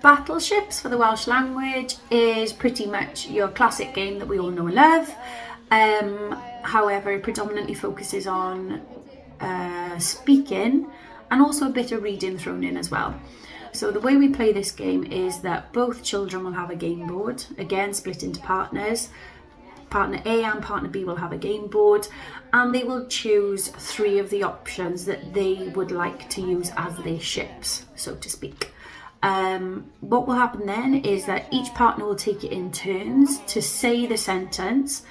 Battleships for the Welsh language is pretty much your classic game that we all know and love. However, it predominantly focuses on speaking and also a bit of reading thrown in as well. So the way we play this game is that both children will have a game board, again split into partners. Partner A and partner B will have a game board, and they will choose 3 of the options that they would like to use as their ships, so to speak. What will happen then is that each partner will take it in turns to say the sentence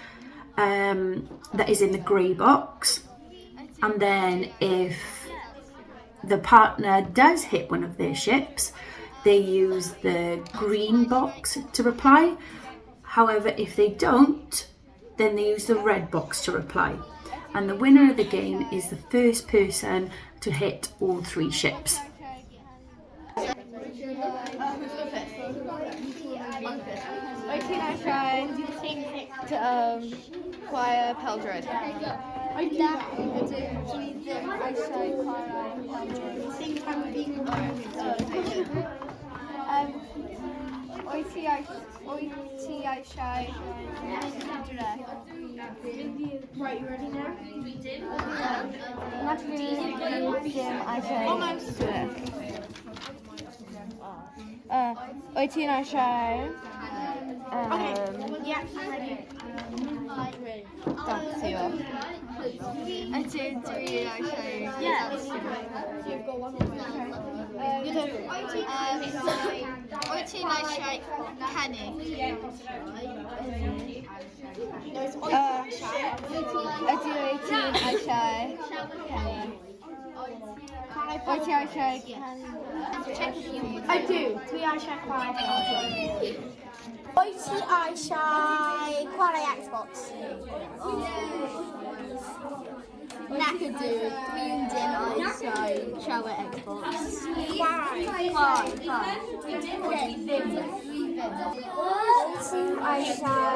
that is in the grey box, and then if the partner does hit one of their ships, they use the green box to reply. However, if they don't, then they use the red box to reply. And the winner of the game is the first person to hit all 3 ships. Choir Peldred. Right, you ready now? Wyt ti'n eisiau dansio? Ydw dwi eisiau Wyt ti'n eisiau canu? Ydw wyt ti'n eisiau canu? Wyt ti eisiau I do. Dwi eisiau chwarae Xbox. Wyt ti eisiau chwarae Xbox? Nac ydw, dwi'n dim eisiau siarad Xbox. Chwarae. Dwi ddim. Wyt ti eisiau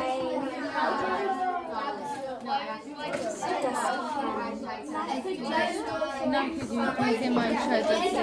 Nac ydw, dwi ddim eisiau dysgu.